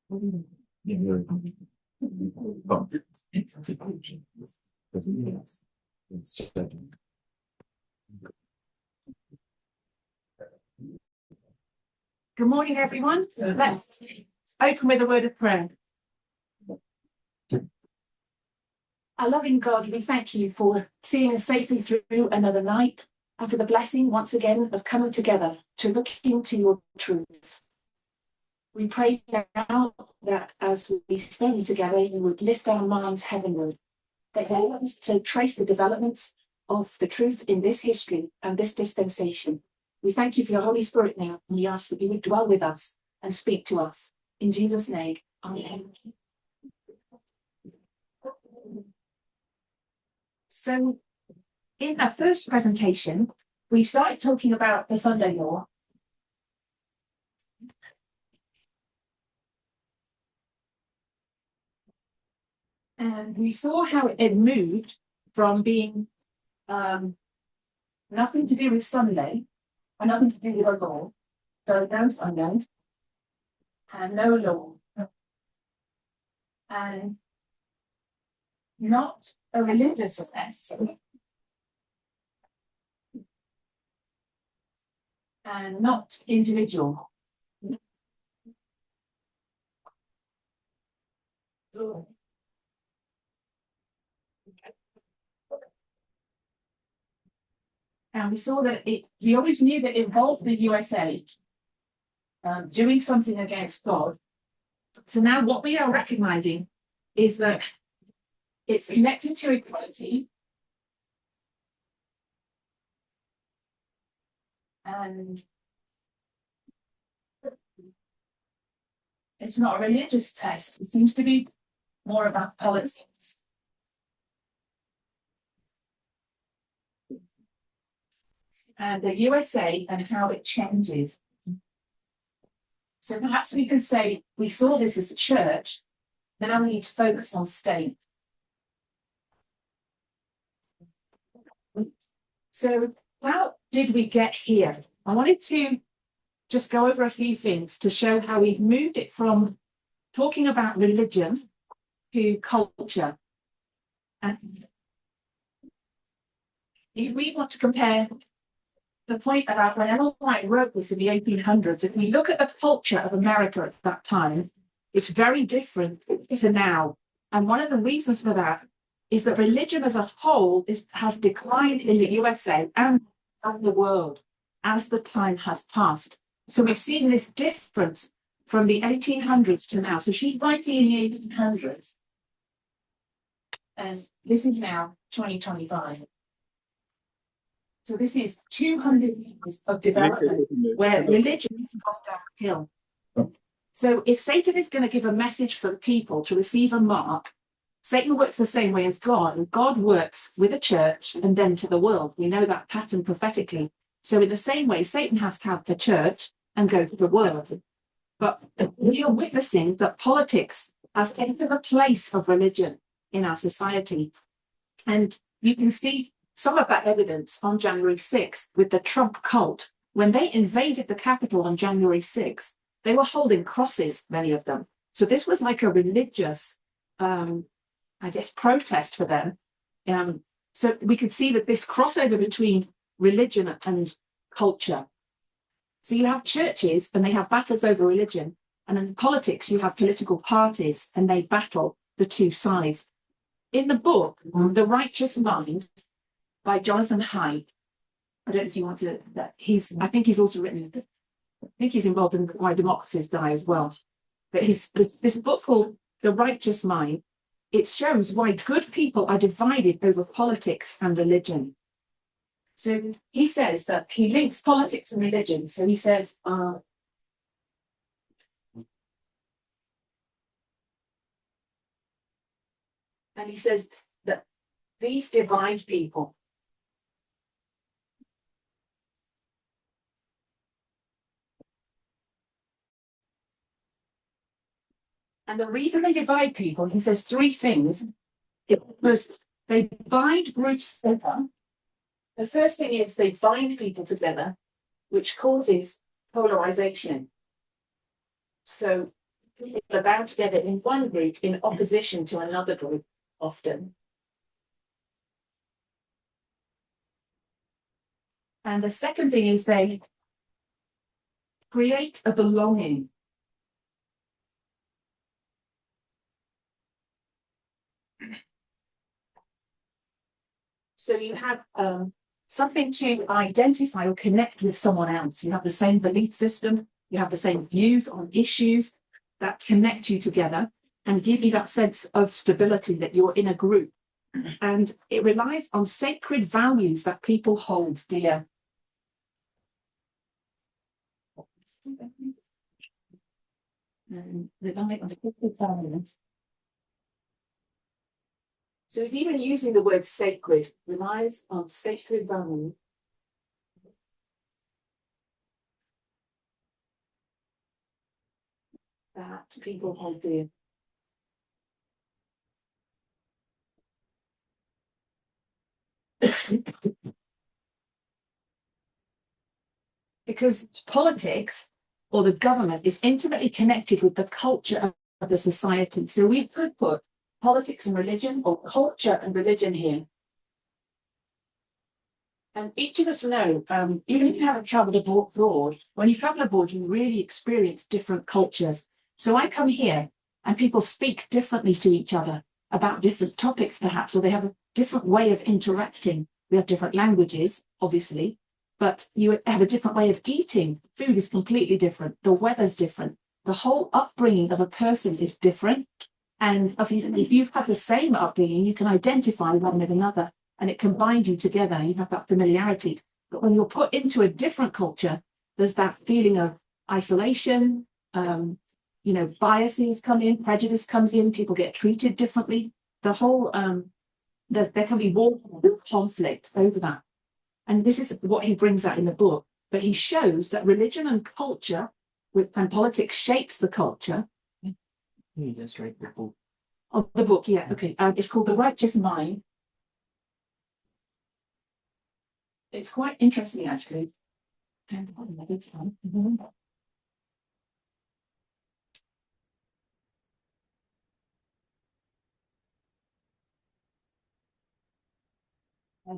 Good morning, everyone. Let's open with a word of prayer. Our loving God, we thank you for seeing us safely through another night and for the blessing once again of coming together to look into your truth. We pray now that as we study together, you would lift our minds heavenward, that help us to trace the developments of the truth in this history and this dispensation. We thank you for your Holy Spirit now, and we ask that you would dwell with us and speak to us. In Jesus' name, amen. So, in our first presentation, we started talking about the Sunday law. And we saw how it moved from being nothing to do with Sunday, and nothing to do with the law, so no Sunday, and no law, and not a religious test, and not individual. And we saw that we always knew that it involved the USA doing something against God. So now what we are recognizing is that it's connected to equality, and it's not a religious test. It seems to be more about politics. And the USA and how it changes. So perhaps we can say we saw this as a church, now we need to focus on state. So how did we get here? I wanted to just go over a few things to show how we've moved it from talking about religion to culture. And if we want to compare the point about when Ellen White wrote this in the 1800s, if we look at the culture of America at that time, it's very different to now. And one of the reasons for that is that religion as a whole has declined in the USA and the world as the time has passed. So we've seen this difference from the 1800s to now. So she's writing in the 1800s, as this is now 2025. So this is 200 years of development where religion has gone downhill. So if Satan is going to give a message for the people to receive a mark, Satan works the same way as God, and God works with a church and then to the world. We know that pattern prophetically. So in the same way, Satan has to have the church and go to the world. But we are witnessing that politics has taken the place of religion in our society. And you can see some of that evidence on January 6th with the Trump cult. When they invaded the Capitol on January 6th, they were holding crosses, many of them. So this was like a religious, protest for them. So we could see that this crossover between religion and culture. So you have churches and they have battles over religion. And in politics, you have political parties and they battle the two sides. In the book, The Righteous Mind, by Jonathan Haidt. I don't know if you want to. I think he's also written. I think he's involved in Why Democracies Die as well. But this book called The Righteous Mind. It shows why good people are divided over politics and religion. So he says that he links politics and religion. So he says, and he says that these divide people. And the reason they divide people, he says three things. Because they bind groups together. The first thing is they bind people together, which causes polarization. So people are bound together in one group in opposition to another group often. And the second thing is they create a belonging. So you have something to identify or connect with someone else. You have the same belief system, you have the same views on issues that connect you together and give you that sense of stability that you're in a group. And it relies on sacred values that people hold dear. Rely on sacred values. So he's even using the word sacred, relies on sacred values. That people hold dear. Because politics or the government is intimately connected with the culture of the society. So we could put politics and religion or culture and religion here. And each of us know, even if you haven't traveled abroad, when you travel abroad, you really experience different cultures. So I come here and people speak differently to each other about different topics, perhaps, or they have a different way of interacting. We have different languages, obviously, but you have a different way of eating. Food is completely different. The weather's different. The whole upbringing of a person is different. And if you've had the same upbringing, you can identify one with another and it can bind you together. You have that familiarity. But when you're put into a different culture, there's that feeling of isolation, biases come in, prejudice comes in, people get treated differently. The whole, there can be war, conflict over that. And this is what he brings out in the book. But he shows that religion and culture and politics shapes the culture. That's right, the book. Oh, the book, yeah, okay. It's called The Righteous Mind. It's quite interesting, actually. And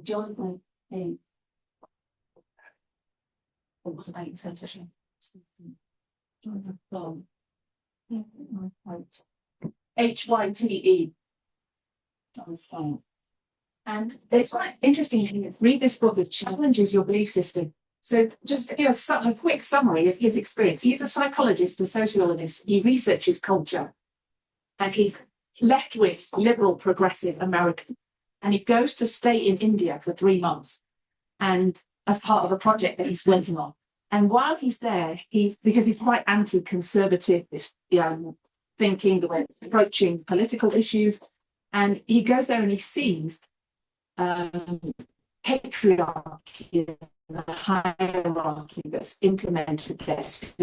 John Hyte. And it's quite interesting if you read this book, it challenges your belief system. So just to give a quick summary of his experience, he's a psychologist, a sociologist, he researches culture, and he's left with liberal, progressive American. And he goes to stay in India for 3 months and as part of a project that he's working on. And while he's there, because he's quite anti-conservative, this thinking, the way approaching political issues, and he goes there and he sees patriarchy, the hierarchy that's implemented there. So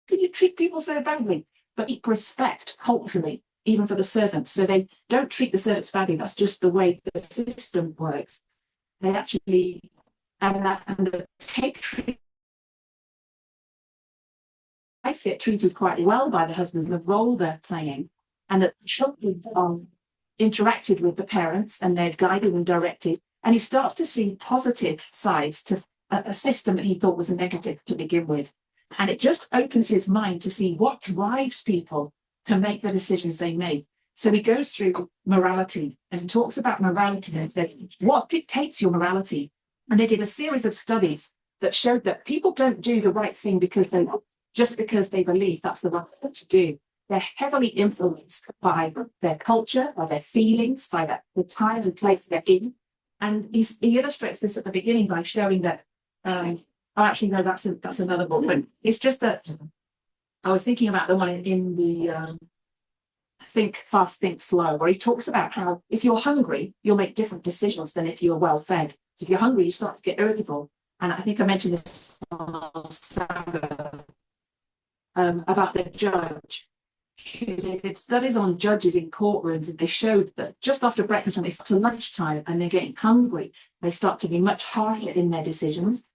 can you treat people so badly? But keep respect culturally, even for the servants. So they don't treat the servants badly. That's just the way the system works. They actually, and the patriarchy get treated quite well by the husbands, the role they're playing, and that children are interacted with the parents and they're guided and directed. And he starts to see positive sides to a system that he thought was a negative to begin with. And it just opens his mind to see what drives people to make the decisions they make. So he goes through morality and talks about morality and says, what dictates your morality? And they did a series of studies that showed that people don't do the right thing because they believe that's the right thing to do. They're heavily influenced by their culture, by their feelings, by the time and place they're in. And he illustrates this at the beginning by showing that actually, no, that's another book. But it's just that I was thinking about the one in the Think Fast, Think Slow, where he talks about how if you're hungry, you'll make different decisions than if you're well fed. So if you're hungry, you start to get irritable. And I think I mentioned this on Saga, about the judge. They did studies on judges in courtrooms, and they showed that just after breakfast, when they get to lunchtime and they're getting hungry, they start to be much harsher in their decisions.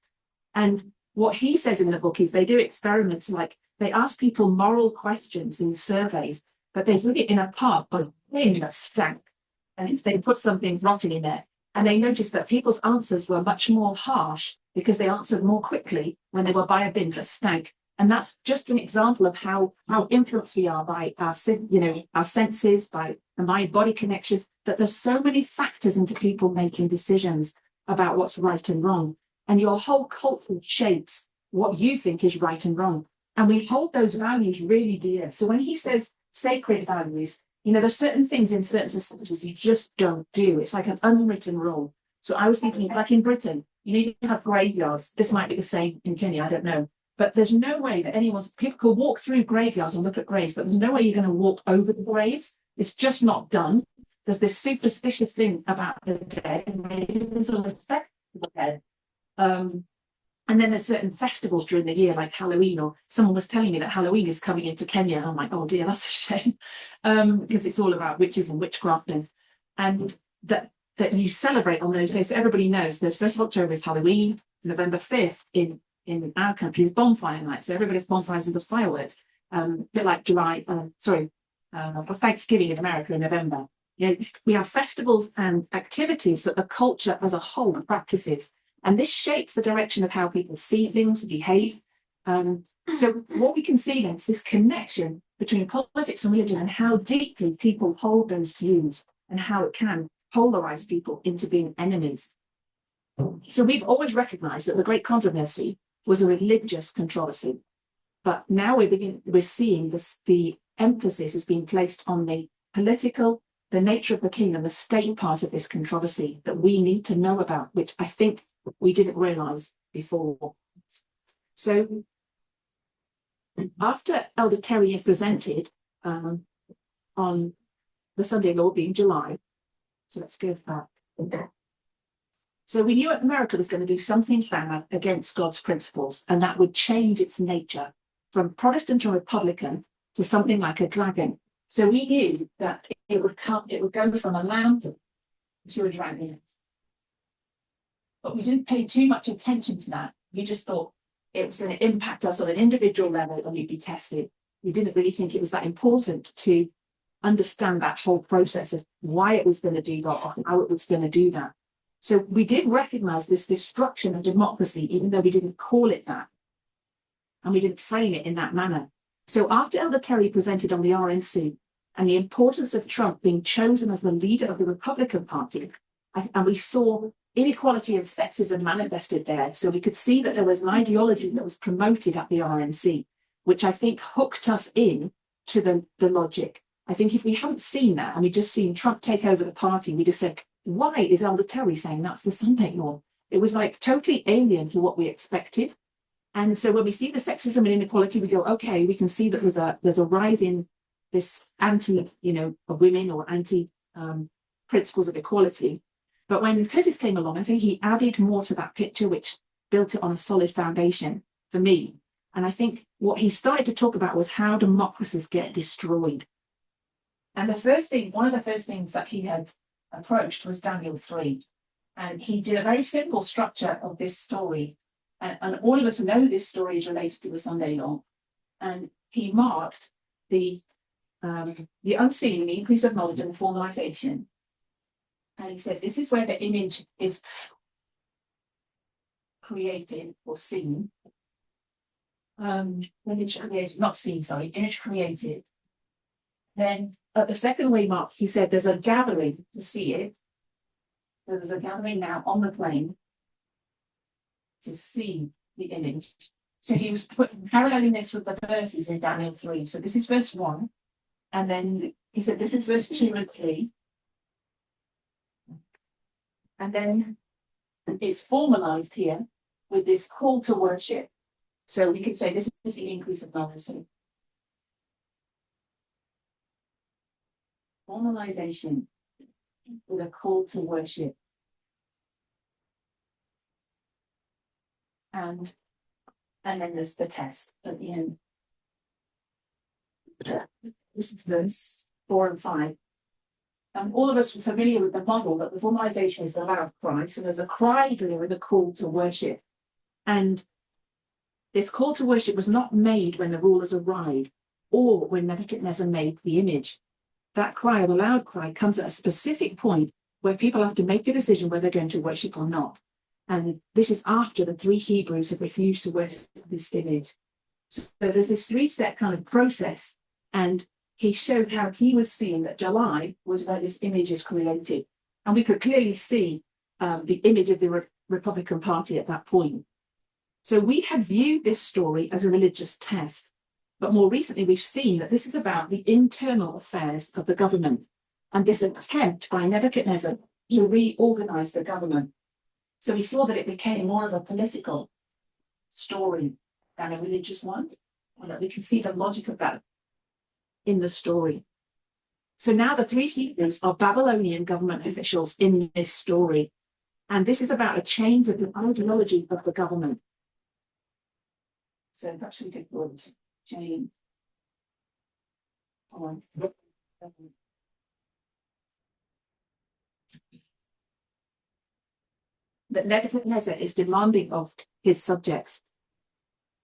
And what he says in the book is they do experiments like they ask people moral questions in surveys, but they put it in a pot of thing that stank. And they put something rotten in there. And they noticed that people's answers were much more harsh because they answered more quickly when they were by a bin that stank. And that's just an example of how influenced we are by our, our senses, by the mind-body connection, that there's so many factors into people making decisions about what's right and wrong. And your whole culture shapes what you think is right and wrong. And we hold those values really dear. So when he says sacred values, there's certain things in certain societies you just don't do. It's like an unwritten rule. So I was thinking, like in Britain, you have graveyards. This might be the same in Kenya, I don't know. But there's no way that people could walk through graveyards and look at graves, but there's no way you're going to walk over the graves. It's just not done. There's this superstitious thing about the dead, and maybe there's a respect for the dead. And then there's certain festivals during the year, like Halloween, or someone was telling me that Halloween is coming into Kenya. And I'm like, oh dear, that's a shame. Because it's all about witches and witchcraft and that you celebrate on those days. So everybody knows that 1st of October is Halloween, November 5th in our country is bonfire night. So everybody's bonfires and does fireworks. A bit like Thanksgiving in America in November. We have festivals and activities that the culture as a whole practices. And this shapes the direction of how people see things, behave. So what we can see then is this connection between politics and religion and how deeply people hold those views and how it can polarize people into being enemies. So we've always recognized that the Great Controversy was a religious controversy. But now we're seeing the emphasis is being placed on the political, the nature of the kingdom, the state part of this controversy that we need to know about, which I think we didn't realize before. So after Elder Terry had presented on the Sunday Law being July, so let's go back. So we knew America was going to do something bad against God's principles, and that would change its nature from Protestant or Republican to something like a dragon. So we knew that it would go from a lamb to a dragon. But we didn't pay too much attention to that. We just thought it was going to impact us on an individual level and we'd be tested. We didn't really think it was that important to understand that whole process of why it was going to do that and how it was going to do that. So we did recognize this destruction of democracy, even though we didn't call it that. And we didn't frame it in that manner. So after Elder Terry presented on the RNC and the importance of Trump being chosen as the leader of the Republican Party, and we saw inequality and sexism manifested there. So we could see that there was an ideology that was promoted at the RNC, which I think hooked us in to the logic. I think if we hadn't seen that and we'd just seen Trump take over the party, we'd have said, why is Elder Terry saying that's the Sunday Law? It was like totally alien to what we expected. And so when we see the sexism and inequality, we go, okay, we can see that there's a rise in this anti, women or anti principles of equality. But when Curtis came along, I think he added more to that picture, which built it on a solid foundation for me. And I think what he started to talk about was how democracies get destroyed. And one of the first things that he had approached was Daniel 3. And he did a very simple structure of this story. And all of us know this story is related to the Sunday Law. And he marked the unseen, the increase of knowledge and the formalization. And he said, this is where the image is created or seen. Image created. Then at the second way mark, he said there's a gathering to see it. So there's a gathering now on the plane to see the image. So he was paralleling this with the verses in Daniel 3. So this is verse 1. And then he said this is verse 2 and 3. And then it's formalized here with this call to worship. So we could say this is the increase of knowledge. Formalization with a call to worship. And then there's the test at the end. this is verse 4 and 5. All of us are familiar with the model that the formalization is the loud cry. So there's a cry during the call to worship. And this call to worship was not made when the rulers arrived or when Nebuchadnezzar made the image. That cry, or the loud cry, comes at a specific point where people have to make a decision whether they're going to worship or not. And this is after the 3 Hebrews have refused to worship this image. So there's this 3-step kind of process. And he showed how he was seeing that July was where this image is created. And we could clearly see the image of the Republican Party at that point. So we had viewed this story as a religious test. But more recently, we've seen that this is about the internal affairs of the government and this attempt by Nebuchadnezzar to reorganize the government. So we saw that it became more of a political story than a religious one, and that we can see the logic of that in the story. So now the 3 Hebrews are Babylonian government officials in this story, and this is about a change of the ideology of the government. So perhaps we could put change on. That Nebuchadnezzar is demanding of his subjects.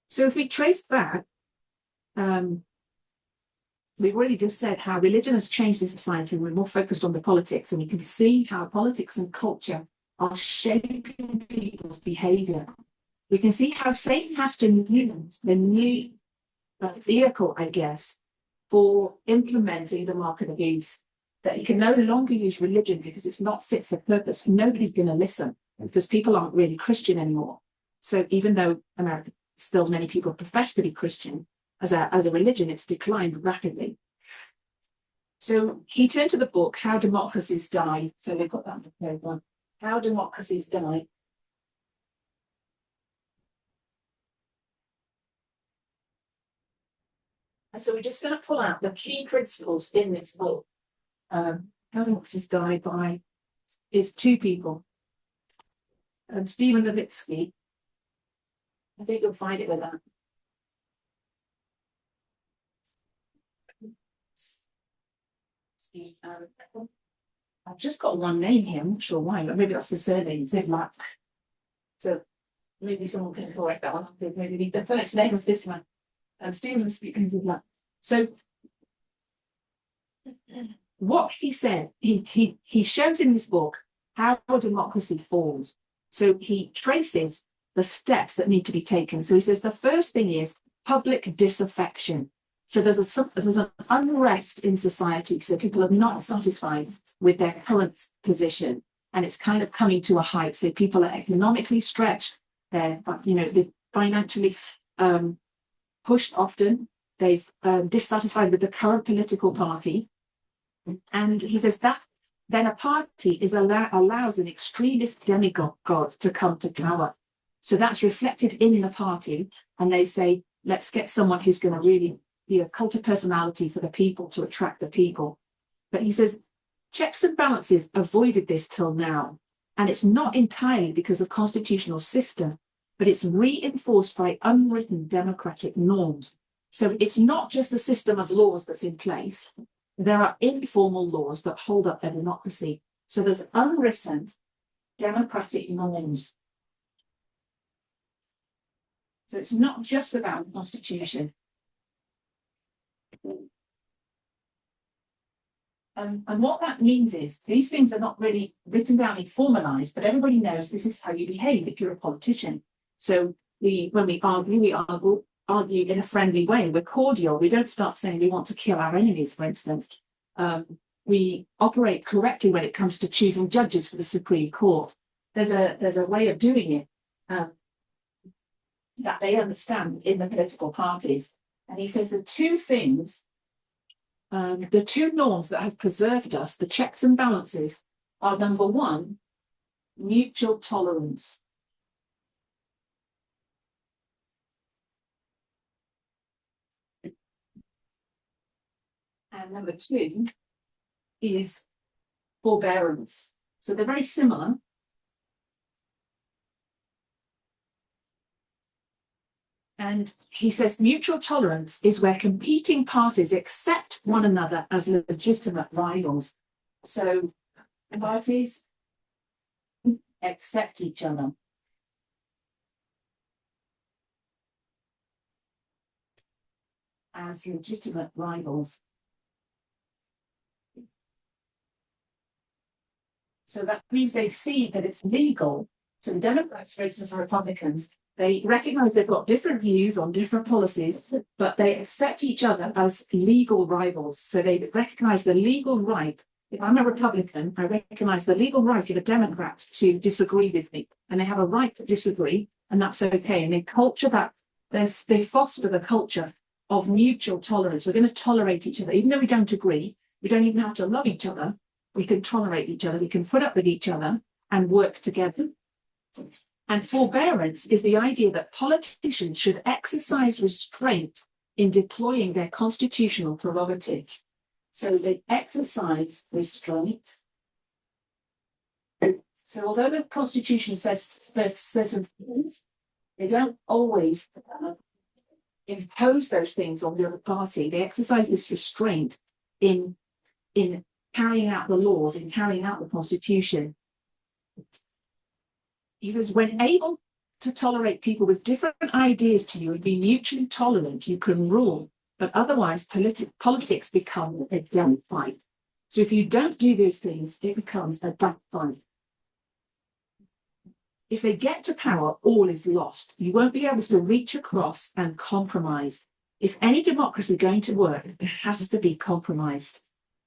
So if we trace back, we've already just said how religion has changed in society, and we're more focused on the politics, and we can see how politics and culture are shaping people's behavior. We can see how Satan has to use the new vehicle, I guess, for implementing the mark of the beast, that he can no longer use religion because it's not fit for purpose. Nobody's going to listen because people aren't really Christian anymore. So even though America, still many people profess to be Christian, as a religion, it's declined rapidly. So he turned to the book, How Democracies Die. So they put that in the third one. How Democracies Die. And so we're just going to pull out the key principles in this book. How Democracies Die by is 2 people. Stephen Levitsky. I think you'll find it with that. I've just got one name here, I'm not sure why, but maybe that's the surname, Zivlak. So maybe someone can correct that one. Maybe the first name is this one. Stephen speaking Zivlak. So what he said, he shows in this book how a democracy forms. So he traces the steps that need to be taken. So he says the first thing is public disaffection. So there's an unrest in society. So people are not satisfied with their current position, and it's kind of coming to a height. So people are economically stretched. They're financially pushed often. They've dissatisfied with the current political party. And he says that then a party allows an extremist demigod to come to power. So that's reflected in the party. And they say, let's get someone who's going to really be a cult of personality for the people to attract the people. But he says, checks and balances avoided this till now. And it's not entirely because of constitutional system, but it's reinforced by unwritten democratic norms. So it's not just the system of laws that's in place. There are informal laws that hold up a democracy. So there's unwritten democratic norms. So it's not just about the constitution. And what that means is these things are not really written down and formalized, but everybody knows this is how you behave if you're a politician. So when we argue in a friendly way. We're cordial. We don't start saying we want to kill our enemies, for instance. We operate correctly when it comes to choosing judges for the Supreme Court. There's a way of doing it that they understand in the political parties. And he says the two things, the two norms that have preserved us, the checks and balances, are number one, mutual tolerance. And number two is forbearance. So they're very similar. And he says mutual tolerance is where competing parties accept one another as legitimate rivals. So parties accept each other. As legitimate rivals. So that means they see that it's legal. So the Democrats, for instance, and Republicans, they recognize they've got different views on different policies, but they accept each other as legal rivals. So they recognize the legal right. If I'm a Republican, I recognize the legal right of a Democrat to disagree with me, and they have a right to disagree, and that's okay. And they culture that, they foster the culture of mutual tolerance. We're going to tolerate each other, even though we don't agree. We don't even have to love each other. We can tolerate each other. We can put up with each other and work together. And forbearance is the idea that politicians should exercise restraint in deploying their constitutional prerogatives. So they exercise restraint. So although the Constitution says there's certain things, they don't always impose those things on the other party. They exercise this restraint in carrying out the laws, in carrying out the Constitution. He says, when able to tolerate people with different ideas to you and be mutually tolerant, you can rule, but otherwise politics become a dumb fight. So if you don't do those things, it becomes a dumb fight. If they get to power, all is lost. You won't be able to reach across and compromise. If any democracy is going to work, it has to be compromised.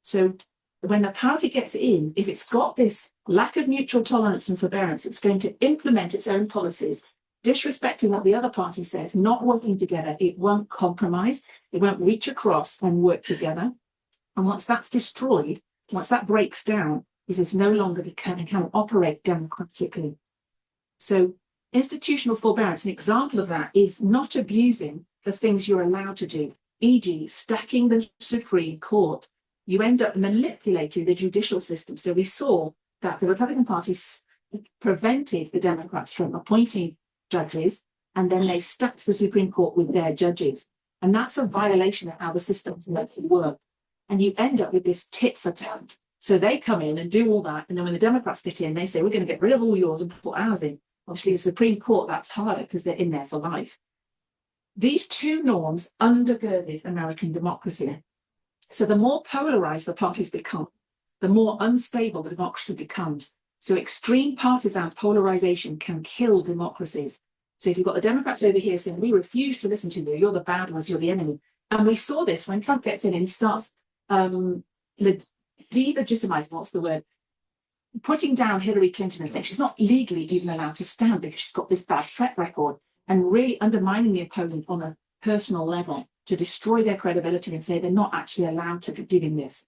So when the party gets in, if it's got this lack of mutual tolerance and forbearance, it's going to implement its own policies, disrespecting what the other party says, not working together. It won't compromise. It won't reach across and work together. And once that's destroyed, once that breaks down, it's no longer can operate democratically. So institutional forbearance, an example of that is not abusing the things you're allowed to do, e.g. stacking the Supreme Court. You end up manipulating the judicial system. So we saw that the Republican Party prevented the Democrats from appointing judges, and then they stacked the Supreme Court with their judges. And that's a violation of how the system's meant to work. And you end up with this tit for tat. So they come in and do all that. And then when the Democrats get in, they say, we're going to get rid of all yours and put ours in. Obviously, the Supreme Court, that's harder because they're in there for life. These two norms undergirded American democracy. So the more polarized the parties become, the more unstable the democracy becomes. So extreme partisan polarization can kill democracies. So if you've got the Democrats over here saying, we refuse to listen to you, you're the bad ones, you're the enemy. And we saw this when Trump gets in and he starts delegitimizing, what's the word? Putting down Hillary Clinton and saying she's not legally even allowed to stand because she's got this bad track record, and really undermining the opponent on a personal level to destroy their credibility and say they're not actually allowed to be doing this.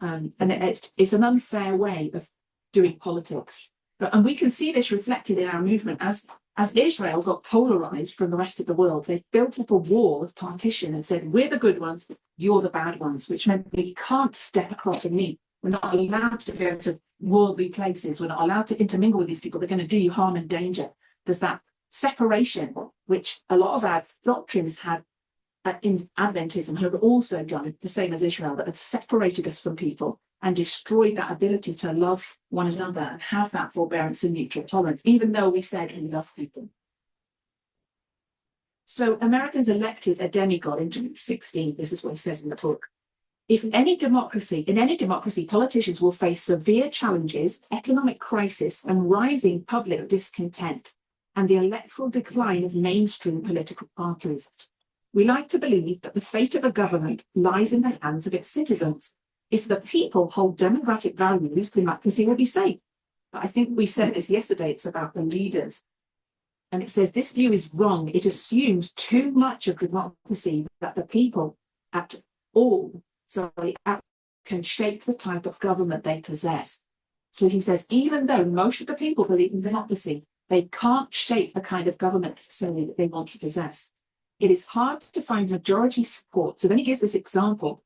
And it's an unfair way of doing politics. And we can see this reflected in our movement. As Israel got polarized from the rest of the world, they built up a wall of partition and said, we're the good ones, you're the bad ones, which meant we can't step across and meet. We're not allowed to go to worldly places. We're not allowed to intermingle with these people. They're going to do you harm and danger. There's that separation, which a lot of our doctrines had in Adventism have also done the same as Israel, that had separated us from people and destroyed that ability to love one another and have that forbearance and mutual tolerance, even though we said we love people. So Americans elected a demigod in 2016. This is what he says in the book. In any democracy, politicians will face severe challenges, economic crisis, and rising public discontent, and the electoral decline of mainstream political parties. We like to believe that the fate of a government lies in the hands of its citizens. If the people hold democratic values, democracy will be safe. But I think we said this yesterday, it's about the leaders. And it says this view is wrong. It assumes too much of democracy that the people can shape the type of government they possess. So he says, even though most of the people believe in democracy, they can't shape the kind of government necessarily that they want to possess. It is hard to find majority support. So then he gives this example.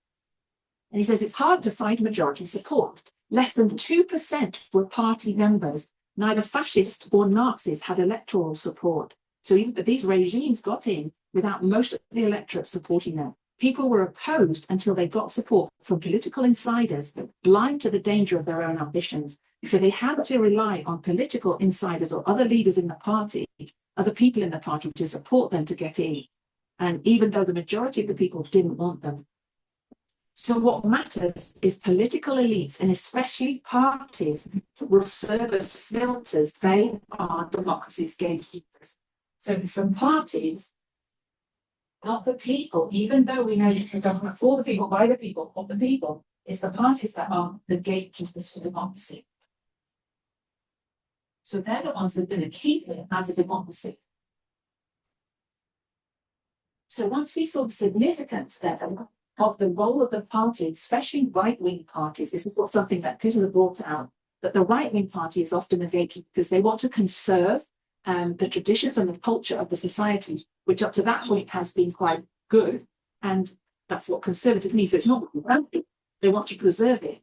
And he says it's hard to find majority support. Less than 2% were party members. Neither fascists or Nazis had electoral support. So even these regimes got in without most of the electorate supporting them. People were opposed until they got support from political insiders, blind to the danger of their own ambitions. So they had to rely on political insiders or other leaders in the party, other people in the party to support them to get in. And even though the majority of the people didn't want them. So what matters is political elites, and especially parties, will serve as filters. They are democracy's gatekeepers. So from parties, not the people, even though we know it's the government for the people, by the people, of the people, it's the parties that are the gatekeepers for democracy. So they're the ones that are going to keep it as a democracy. So once we saw the significance then of the role of the party, especially right-wing parties, this is what something that Kittler brought out, that the right-wing party is often the gatekeeper because they want to conserve the traditions and the culture of the society, which up to that point has been quite good. And that's what conservative means. So it's not they want to preserve it.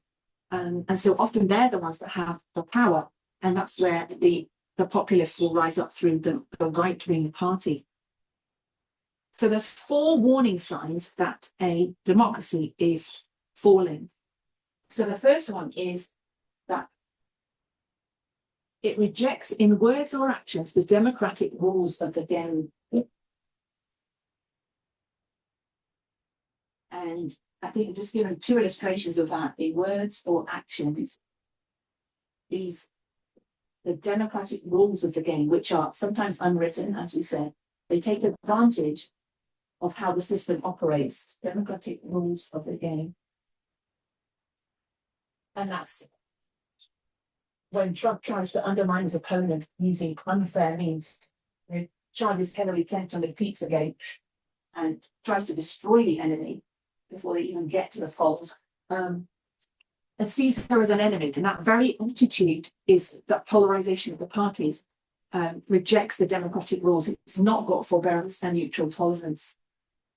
And so often they're the ones that have the power. And that's where the populists will rise up through the right-wing party. So there's 4 warning signs that a democracy is falling. So the first one is that it rejects in words or actions the democratic rules of the game. And I think I'm just giving 2 illustrations of that in words or actions. The democratic rules of the game, which are sometimes unwritten, as we said, they take advantage of how the system operates, democratic rules of the game. And that's when Trump tries to undermine his opponent using unfair means. He charges Hillary Clinton with Pizzagate and tries to destroy the enemy before they even get to the fault. And sees her as an enemy. And that very attitude is that polarization of the parties rejects the democratic rules. It's not got forbearance and neutral tolerance.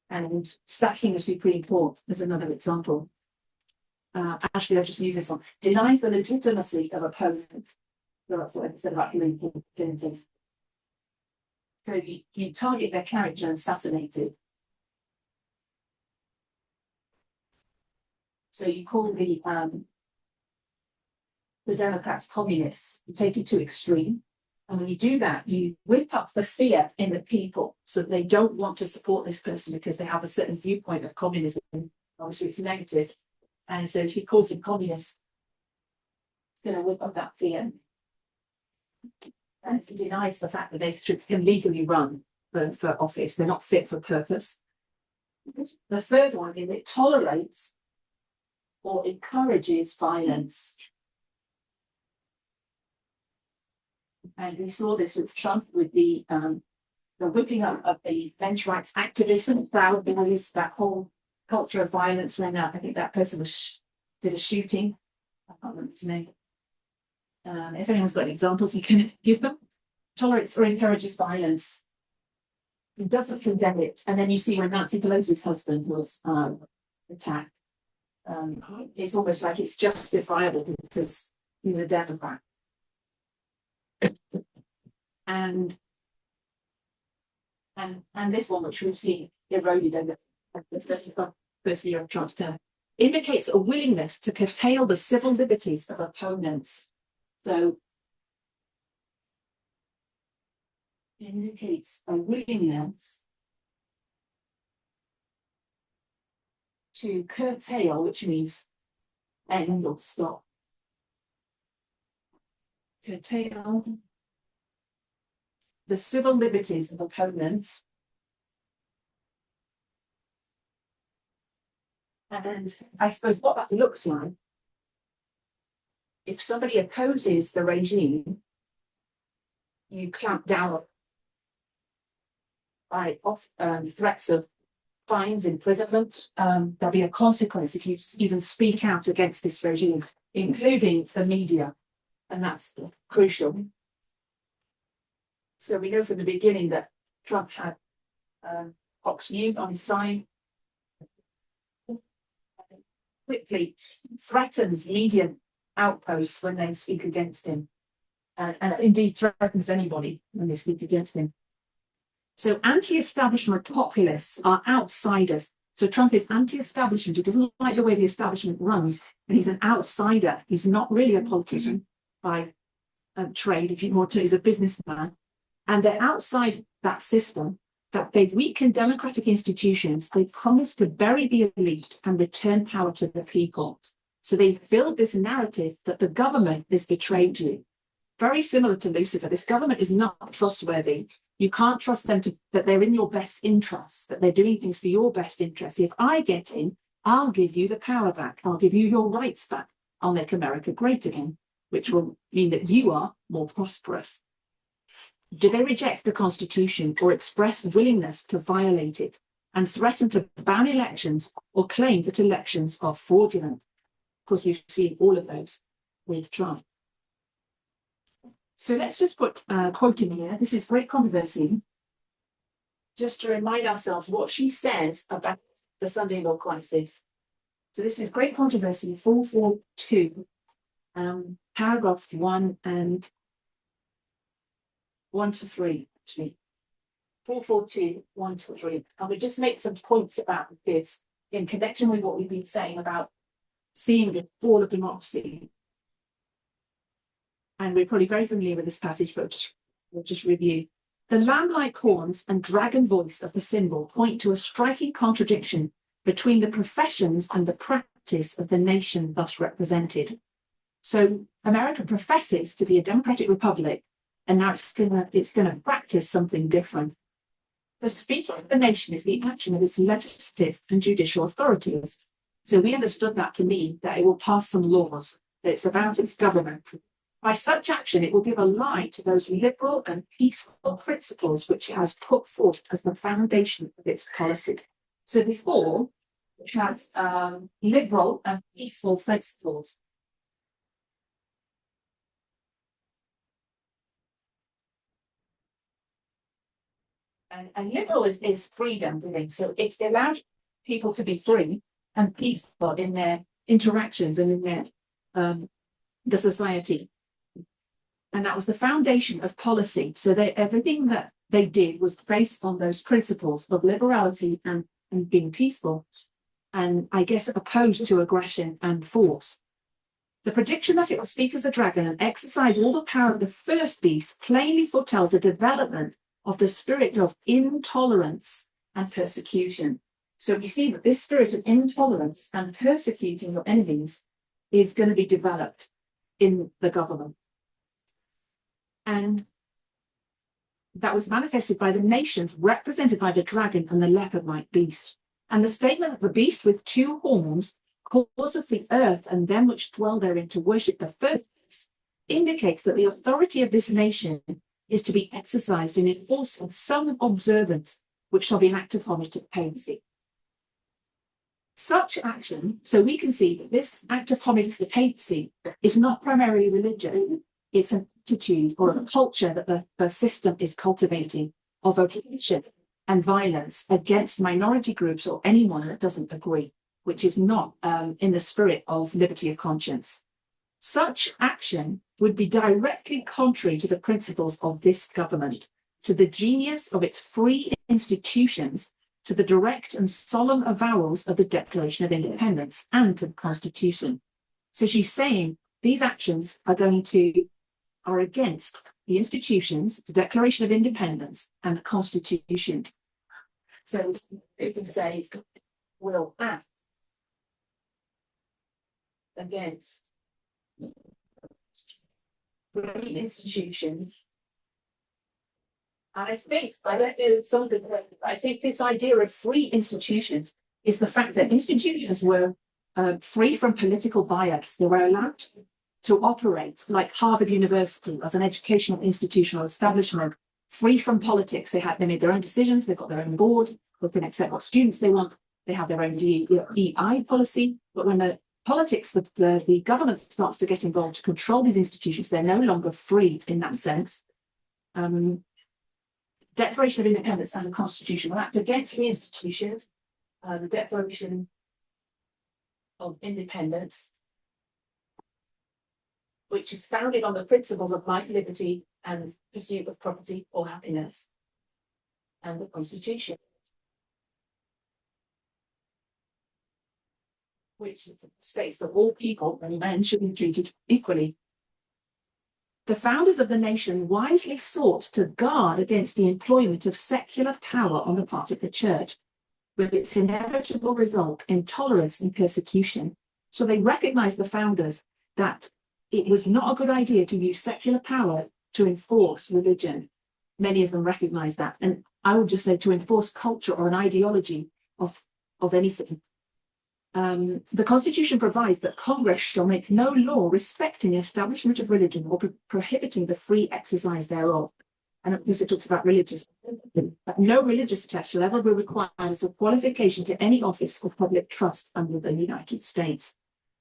And stacking the Supreme Court is another example. Actually, I've just used this one. Denies the legitimacy of opponents. So that's what I said about Hillary Clinton. So you target their character and assassinate it. So you call the Democrats communists. You take it to extreme. And when you do that, you whip up the fear in the people so that they don't want to support this person because they have a certain viewpoint of communism. Obviously, it's negative. And so if he calls them communists, it's going to whip up that fear. And he denies the fact that they can legally run for office. They're not fit for purpose. The third one is it tolerates or encourages violence. And we saw this with Trump, with the whipping up of the bench rights activism, that whole culture of violence. When I think that person did a shooting. I can't remember his name. If anyone's got any examples, you can give them. Tolerates or encourages violence. He doesn't condemn it. And then you see when Nancy Pelosi's husband was attacked. It's almost like it's justifiable because he's a Democrat. And this one, which we've seen eroded over the first year of Trump's term, indicates a willingness to curtail the civil liberties of opponents. So it indicates a willingness to curtail, which means end or stop. Curtail the civil liberties of opponents. And I suppose what that looks like, if somebody opposes the regime, you clamp down by threats of fines, imprisonment. There'll be a consequence if you even speak out against this regime, including the media. And that's crucial. So we know from the beginning that Trump had Fox News on his side. Quickly threatens media outposts when they speak against him. And indeed threatens anybody when they speak against him. So anti-establishment populists are outsiders. So Trump is anti-establishment. He doesn't like the way the establishment runs, and he's an outsider. He's not really a politician by trade, if you want to. He's a businessman, and they're outside that system. That they've weakened democratic institutions. They've promised to bury the elite and return power to the people. So they build this narrative that the government has betrayed you. Very similar to Lucifer. This government is not trustworthy. You can't trust them that they're in your best interests, that they're doing things for your best interests. If I get in, I'll give you the power back. I'll give you your rights back. I'll make America great again, which will mean that you are more prosperous. Do they reject the Constitution or express willingness to violate it and threaten to ban elections or claim that elections are fraudulent? Of course, we've seen all of those with Trump. So let's just put a quote in here. This is Great Controversy, just to remind ourselves what she says about the Sunday law crisis. So this is Great Controversy 442, paragraphs 1 and 1 to 3, actually. 442, 1 to 3. And we just make some points about this in connection with what we've been saying about seeing the fall of democracy. And we're probably very familiar with this passage, but we'll just review. The lamb-like horns and dragon voice of the symbol point to a striking contradiction between the professions and the practice of the nation thus represented. So America professes to be a democratic republic, and now it's going to practice something different. The speaking of the nation is the action of its legislative and judicial authorities. So we understood that to mean that it will pass some laws, that it's about its government. By such action, it will give a lie to those liberal and peaceful principles which it has put forth as the foundation of its policy. So before, we had liberal and peaceful principles. And liberal is freedom giving. So it allowed people to be free and peaceful in their interactions and in their the society. And that was the foundation of policy. So everything that they did was based on those principles of liberality and being peaceful, and I guess opposed to aggression and force. The prediction that it will speak as a dragon and exercise all the power of the first beast plainly foretells a development of the spirit of intolerance and persecution. So we see that this spirit of intolerance and persecuting your enemies is going to be developed in the government. And that was manifested by the nations represented by the dragon and the leopard-like beast. And the statement that the beast with 2 horns causeth the earth and them which dwell therein to worship the first beast indicates that the authority of this nation is to be exercised in enforcing some observance which shall be an act of homage to the papacy. Such action, so we can see that this act of homage to the papacy is not primarily religion, it's an attitude or a culture that the system is cultivating of oppression and violence against minority groups or anyone that doesn't agree, which is not in the spirit of liberty of conscience. Such action would be directly contrary to the principles of this government, to the genius of its free institutions, to the direct and solemn avowals of the Declaration of Independence and to the Constitution. So she's saying these actions are against the institutions, the Declaration of Independence and the Constitution. So it would say will act against free institutions. And I don't know something, I think this idea of free institutions is the fact that institutions were free from political bias. They were allowed to operate like Harvard University as an educational institutional establishment, free from politics. They made their own decisions. They've got their own board. They can accept what students they want. They have their own DEI policy. But when the politics, the government starts to get involved to control these institutions, they're no longer free in that sense. Declaration of Independence and the Constitution will act against free institutions. The Declaration of Independence, which is founded on the principles of life, liberty, and pursuit of property or happiness. and the Constitution, which states that all people and men should be treated equally. The founders of the nation wisely sought to guard against the employment of secular power on the part of the church, with its inevitable result in tolerance and persecution. So they recognized, the founders, that it was not a good idea to use secular power to enforce religion. Many of them recognized that. And I would just say to enforce culture or an ideology of anything. The Constitution provides that Congress shall make no law respecting the establishment of religion or prohibiting the free exercise thereof. And of course, it talks about religious. But no religious test shall ever be required as a qualification to any office or public trust under the United States.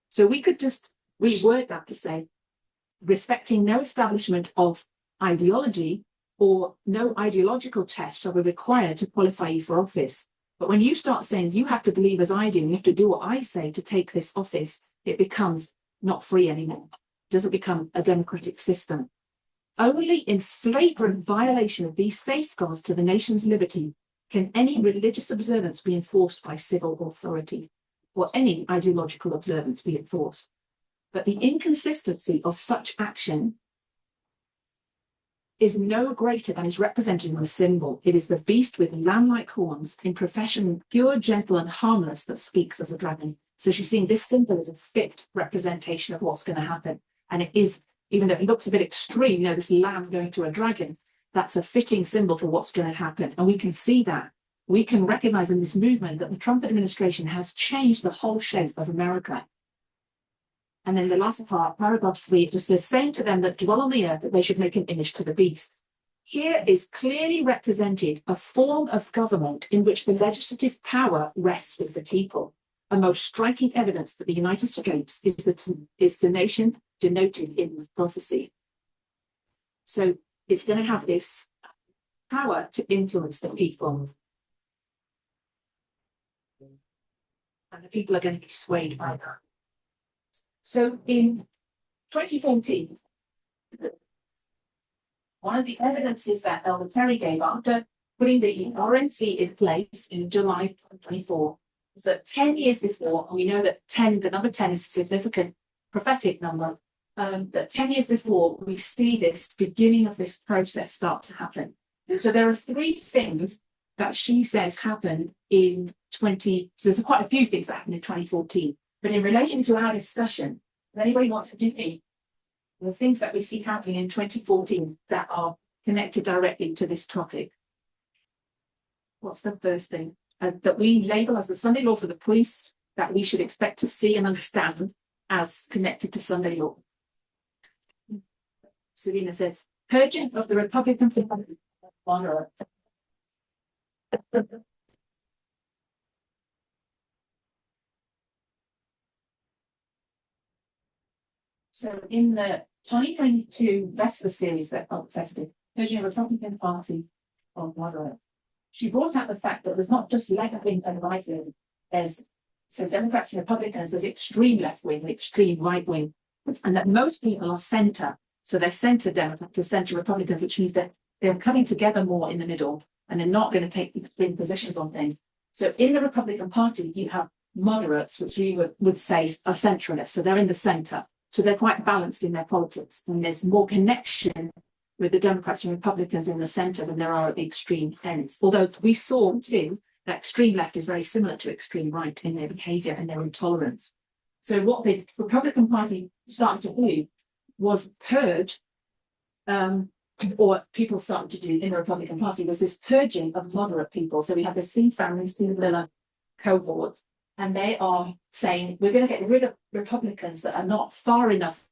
So we could just reword that to say, respecting no establishment of ideology or no ideological test shall be required to qualify you for office. But when you start saying you have to believe as I do, you have to do what I say to take this office, it becomes not free anymore. It doesn't become a democratic system. Only in flagrant violation of these safeguards to the nation's liberty can any religious observance be enforced by civil authority, or any ideological observance be enforced. But the inconsistency of such action is no greater than is represented in the symbol. It is the beast with lamb-like horns, in profession pure, gentle, and harmless, that speaks as a dragon. So she's seeing this symbol as a fit representation of what's going to happen. And it is, even though it looks a bit extreme, you know, this lamb going to a dragon, that's a fitting symbol for what's going to happen. And we can see that. We can recognize in this movement that the Trump administration has changed the whole shape of America. And then the last part, paragraph 3, it just says, saying to them that dwell on the earth that they should make an image to the beast. Here is clearly represented a form of government in which the legislative power rests with the people. A most striking evidence that the United States is the nation denoted in the prophecy. So it's going to have this power to influence the people. And the people are going to be swayed by that. So in 2014, one of the evidences that Elder Terry gave after putting the RNC in place in July 2024 was that 10 years before, and we know that 10, the number 10 is a significant prophetic number, that 10 years before we see this beginning of this process start to happen. So there are 3 things that she says happened in so there's quite a few things that happened in 2014. But in relation to our discussion, does anybody want to give me the things that we see happening in 2014 that are connected directly to this topic? What's the first thing that we label as the Sunday law for the priests that we should expect to see and understand as connected to Sunday law? Selena says, purging of the Republican Party. So in the 2022 Vesta series that Elder tested, Purging the Republican Party of moderate, she brought out the fact that there's not just left wing and right wing, there's so Democrats and Republicans, there's extreme left wing, extreme right wing, and that most people are center. So they're center Democrats or center Republicans, which means that they're coming together more in the middle and they're not going to take extreme positions on things. So in the Republican Party, you have moderates, which we would say are centralists. So they're in the center. So they're quite balanced in their politics. And there's more connection with the Democrats and Republicans in the center than there are at the extreme ends. Although we saw too that extreme left is very similar to extreme right in their behavior and their intolerance. So what the Republican Party started to do was purge, or people started to do in the Republican Party, was this purging of moderate people. So we have the Steve Family, Steve Miller cohort, and they are saying we're going to get rid of Republicans that are not far enough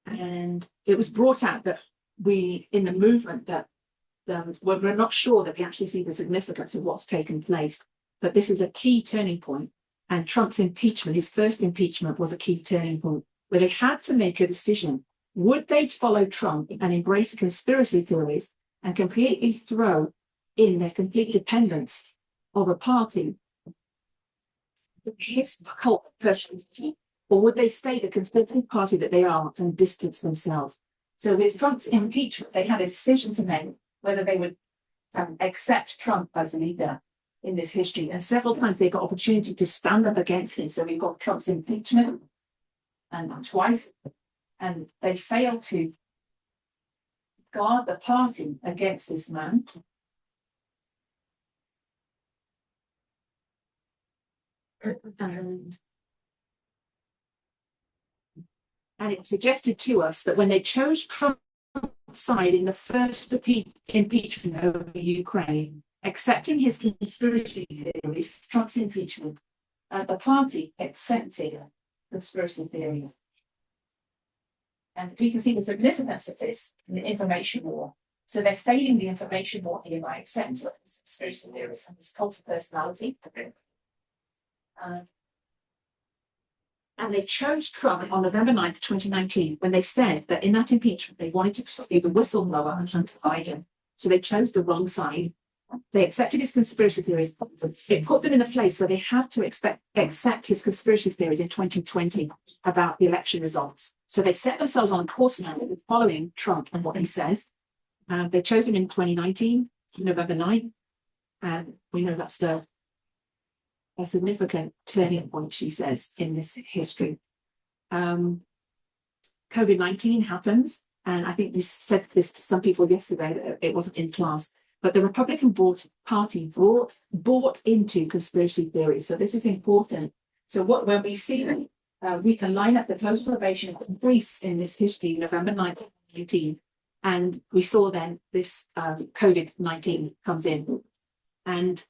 and it was brought out that we, in the movement, that we're not sure that we actually see the significance of what's taken place. but this is a key turning point. And Trump's impeachment, his first impeachment, was a key turning point where they had to make a decision. Would they follow Trump and embrace conspiracy theories and completely throw in their complete dependence of a party, his cult personality, or would they stay the conservative party that they are and distance themselves? So with Trump's impeachment, they had a decision to make whether they would accept Trump as a leader in this history. And several times they got opportunity to stand up against him. So we've got Trump's impeachment and twice, and they failed to guard the party against this man. And it suggested to us that when they chose Trump's side in the first impeachment over Ukraine, accepting his conspiracy theories, Trump's impeachment, the party accepted conspiracy theories. And we can see the significance of this in the information war. So they're failing the information war here by accepting conspiracy theories and this cult of personality. And they chose Trump on November 9th, 2019, when they said that in that impeachment, they wanted to pursue the whistleblower and Hunter Biden. So they chose the wrong side. They accepted his conspiracy theories. It put them in a place where they had to accept his conspiracy theories in 2020 about the election results. So they set themselves on a course now following Trump and what he says. They chose him in 2019, November 9th. And we know that's a significant turning point, she says, in this history. COVID-19 happens, and I think we said this to some people yesterday, that it wasn't in class, but the Republican Party bought into conspiracy theories. So this is important. So when we see them, we can line up the close probation increase in this history, November 9th, 2019, and we saw then this COVID-19 comes in. And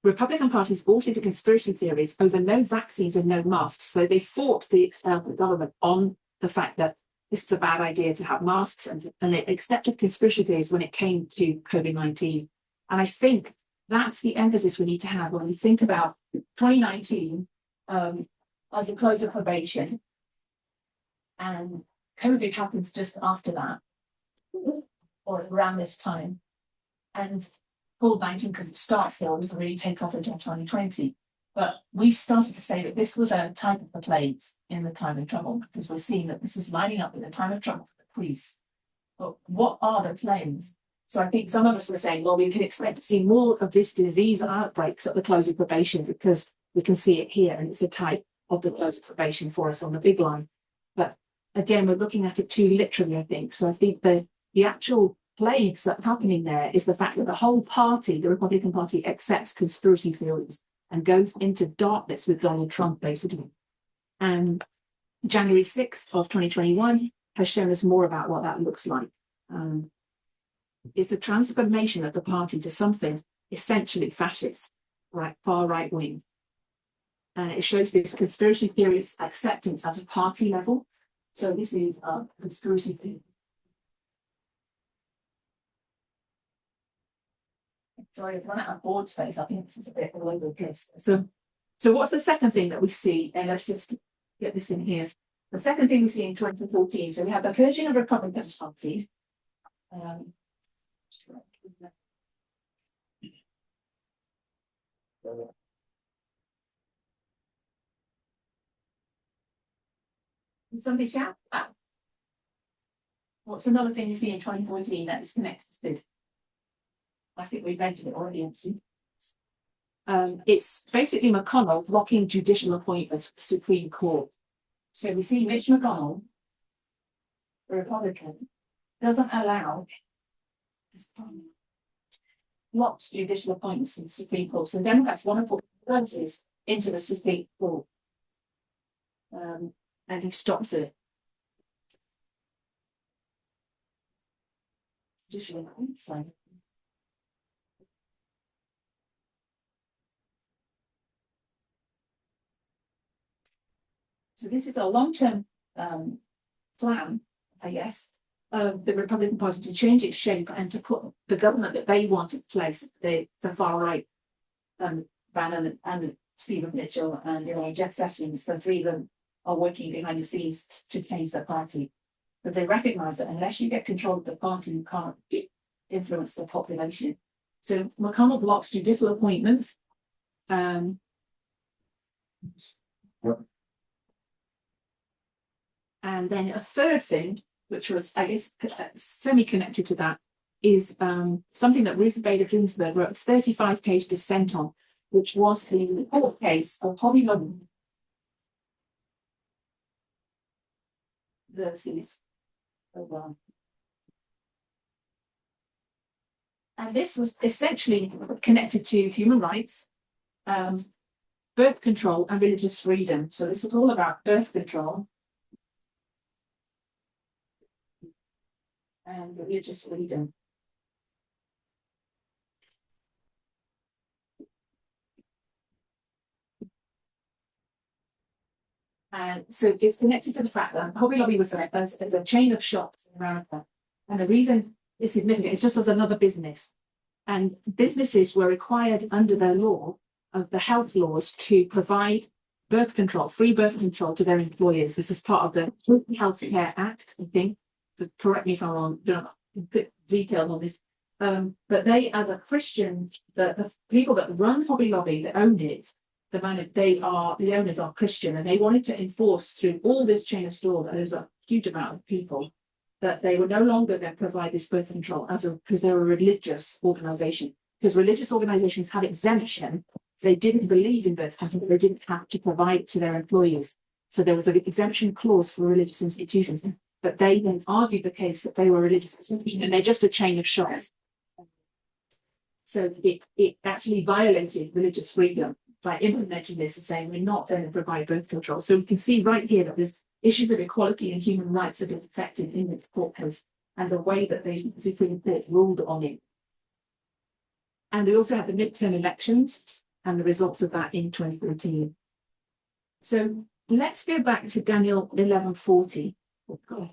Republican parties bought into conspiracy theories over no vaccines and no masks. So they fought the government on the fact that this is a bad idea to have masks, and they accepted conspiracy theories when it came to COVID-19. And I think that's the emphasis we need to have when we think about 2019 as a close of probation. And COVID happens just after that, or around this time. And COVID-19, because it starts here, doesn't really take off until 2020. But we started to say that this was a type of the plagues in the time of trouble, because we're seeing that this is lining up in the time of trouble for the priests. But what are the plagues? So I think some of us were saying, well, we can expect to see more of this disease outbreaks at the close of probation, because we can see it here, and it's a type of the close of probation for us on the big line. But again, we're looking at it too literally, I think. So I think the actual plagues that are happening there is the fact that the whole party, the Republican Party, accepts conspiracy theories and goes into darkness with Donald Trump, basically. And January 6th of 2021 has shown us more about what that looks like. It's a transformation of the party to something essentially fascist, right, far right wing. And it shows this conspiracy theories acceptance at a party level. So this is a conspiracy theory. Sorry, I've run out of board space. I think this is a bit all over the place. So what's the second thing that we see? And let's just get this in here. The second thing we see in 2014. So we have the purging of the Republican Party. Somebody shout? What's another thing you see in 2014 that is connected to this? I think we mentioned it already, actually. It's basically McConnell blocking judicial appointments for the Supreme Court. So we see Mitch McConnell, the Republican, doesn't allow blocks judicial appointments in the Supreme Court. So Democrats want to put judges into the Supreme Court. And he stops it. Judicial appointments. So this is a long-term plan, I guess, of the Republican Party to change its shape and to put the government that they want in place, the far right Bannon and Stephen Mitchell and Jeff Sessions, the three of them are working behind the scenes to change their party. But they recognise that unless you get control of the party, you can't influence the population. So McConnell blocks judicial appointments. And then a third thing, which was, I guess, semi-connected to that, is something that Ruth Bader Ginsburg wrote a 35-page dissent on, which was the court case of Hobby Lobby versus Obama. And this was essentially connected to human rights, birth control, and religious freedom. So this is all about birth control and religious freedom. And so it's connected to the fact that Hobby Lobby was as a chain of shops in America. And the reason it's significant, it's just as another business. And businesses were required under their law of the health laws to provide birth control, free birth control to their employers. This is part of the Health Care Act, I think. So correct me if I'm wrong, don't put detail on this. But they, as a Christian, the people that run Hobby Lobby, that own it, the owners are Christian, and they wanted to enforce through all this chain of stores, and there's a huge amount of people, that they were no longer going to provide this birth control because they're a religious organization. Because religious organizations had exemption, they didn't believe in birth control, they didn't have to provide it to their employees. So there was an exemption clause for religious institutions, but they then argued the case that they were religious institutions, and they're just a chain of shops. So it actually violated religious freedom by implementing this and saying we're not going to provide birth control. So we can see right here that there's issues of equality and human rights have been affected in this court case and the way that the Supreme Court ruled on it. And we also had the midterm elections and the results of that in 2014. So let's go back to Daniel 11:40. Oh God,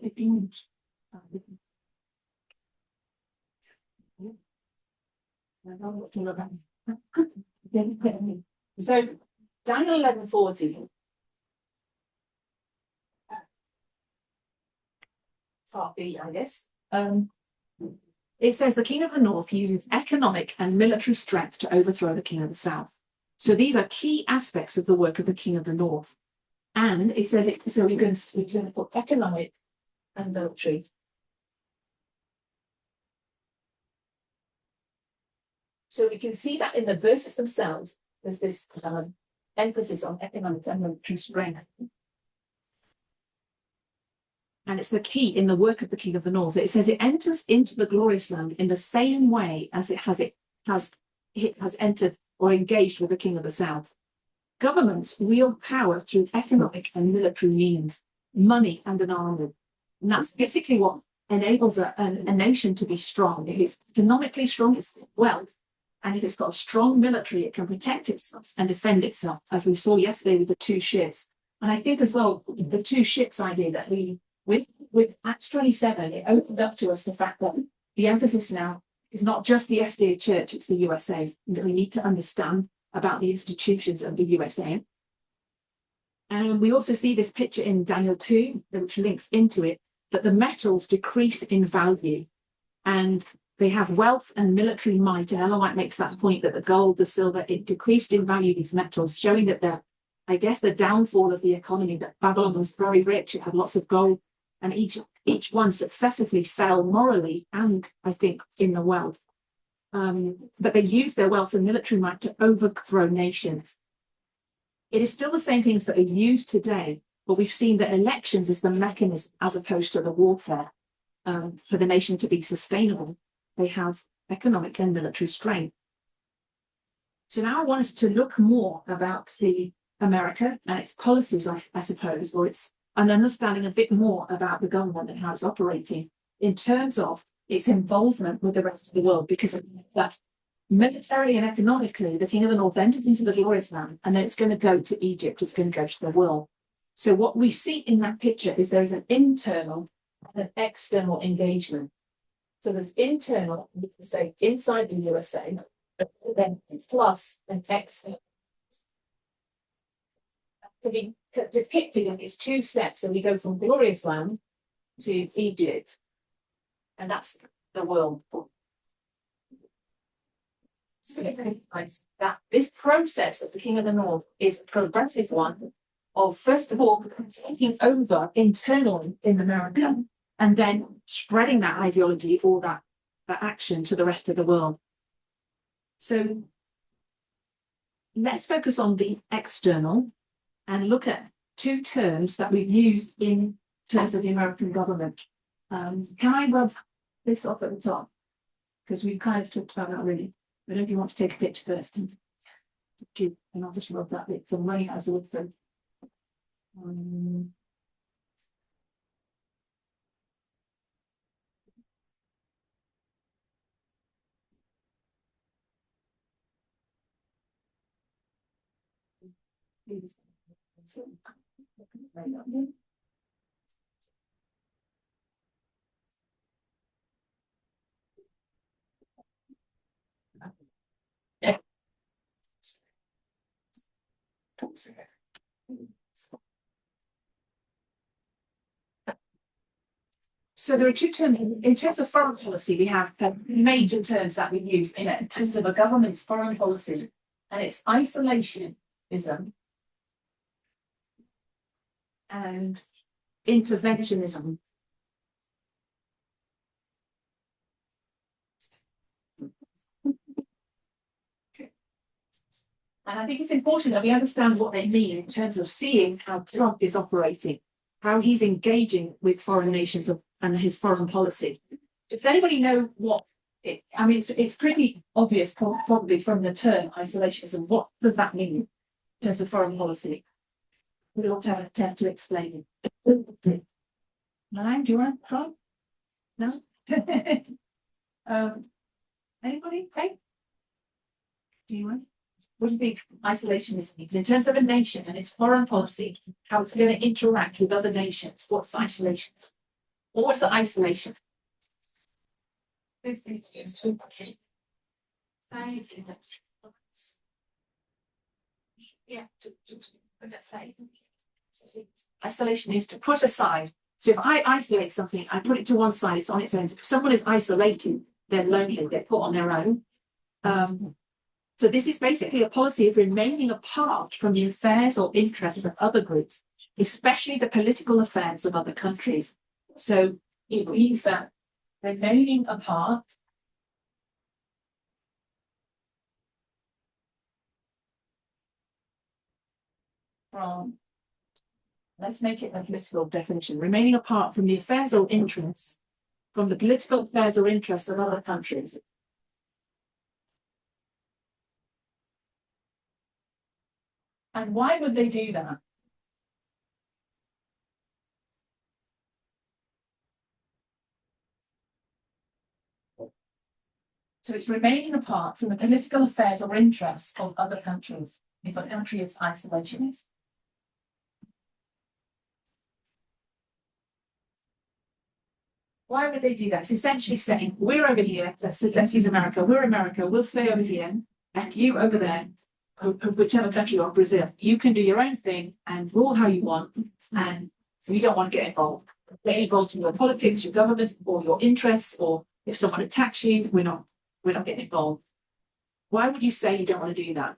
so Daniel 11:40. Part B, I guess. It says the king of the north uses economic and military strength to overthrow the king of the south. So these are key aspects of the work of the king of the north. And it says it, so we're going to put economic and military. So we can see that in the verses themselves, there's this emphasis on economic and military strength. And it's the key in the work of the king of the north. It says it enters into the glorious land in the same way as it has entered or engaged with the king of the south. Governments wield power through economic and military means, money and an army. And that's basically what enables a nation to be strong. If it's economically strong, it's wealth. And if it's got a strong military, it can protect itself and defend itself, as we saw yesterday with the two ships. And I think as well, the two ships idea that with Acts 27, it opened up to us the fact that the emphasis now is not just the SDA Church, it's the USA, that we need to understand about the institutions of the USA. And we also see this picture in Daniel 2, which links into it, that the metals decrease in value and they have wealth and military might. And Ellen White makes that point that the gold, the silver, it decreased in value, these metals, showing that the downfall of the economy, that Babylon was very rich, it had lots of gold, and each one successively fell morally and I think in the wealth. But they used their wealth and military might to overthrow nations. It is still the same things that are used today, but we've seen that elections is the mechanism as opposed to the warfare. For the nation to be sustainable, they have economic and military strength. So now I want us to look more about America and its policies, I suppose, or an understanding a bit more about the government and how it's operating in terms of its involvement with the rest of the world, because of that militarily and economically, the king of the north enters into the glorious land, and then it's going to go to Egypt, it's going to go to the world. So what we see in that picture is there's an internal and an external engagement. So there's internal, we can say inside the USA, but then plus an external can be depicted in these two steps. So we go from glorious land to Egypt, and that's the world. So we recognize that this process of the King of the North is a progressive one of, first of all, taking over internally in America and then spreading that ideology or that action to the rest of the world. So let's focus on the external and look at two terms that we've used in terms of the American government. Can I rub this off at the top? Because we've kind of talked about that already. I don't know if you want to take a picture first. And I'll just rub that bit. So I'm running out of wood through. So there are two terms. In terms of foreign policy, we have major terms that we use in terms of a government's foreign policy, and it's isolationism and interventionism. And I think it's important that we understand what they mean in terms of seeing how Trump is operating, how he's engaging with foreign nations and his foreign policy. Does anybody know what it, I mean, it's pretty obvious probably from the term isolationism. What does that mean in terms of foreign policy? We ought to have an attempt to explain it. Milan, do you want to try? No? Anybody? Okay. Do you want? What do you think isolationism means in terms of a nation and its foreign policy, how it's going to interact with other nations? What's isolation? Or what's isolation? Isolation is to put aside. So if I isolate something, I put it to one side, it's on its own. If someone is isolated, they're lonely, they're put on their own. So this is basically a policy of remaining apart from the affairs or interests of other groups, especially the political affairs of other countries. So it means that remaining apart from, let's make it a political definition, remaining apart from the affairs or interests, from the political affairs or interests of other countries. And why would they do that? So it's remaining apart from the political affairs or interests of other countries if a country is isolationist. Why would they do that? It's essentially saying, we're over here, let's use America, we're America, we'll stay over here, and you over there, whichever country or Brazil, you can do your own thing and rule how you want, and so you don't want to get involved. Get involved in your politics, your government, or your interests, or if someone attacks you, we're not getting involved. Why would you say you don't want to do that?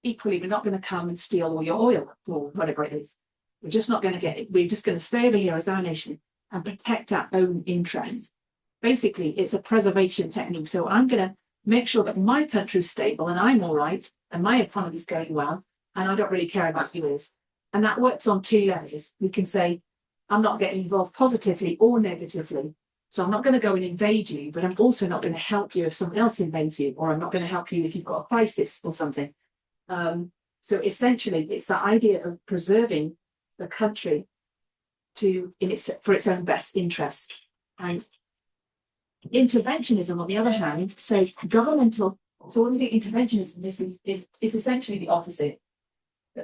Equally, we're not going to come and steal all your oil or whatever it is. We're just not going to get it. We're just going to stay over here as our nation and protect our own interests. Basically, it's a preservation technique. So I'm going to make sure that my country is stable and I'm all right and my economy is going well and I don't really care about yours. And that works on two levels. We can say, I'm not getting involved positively or negatively. So I'm not going to go and invade you, but I'm also not going to help you if someone else invades you, or I'm not going to help you if you've got a crisis or something. So essentially, it's the idea of preserving the country for its own best interest. And interventionism, on the other hand, says governmental. So what do you think interventionism is essentially the opposite.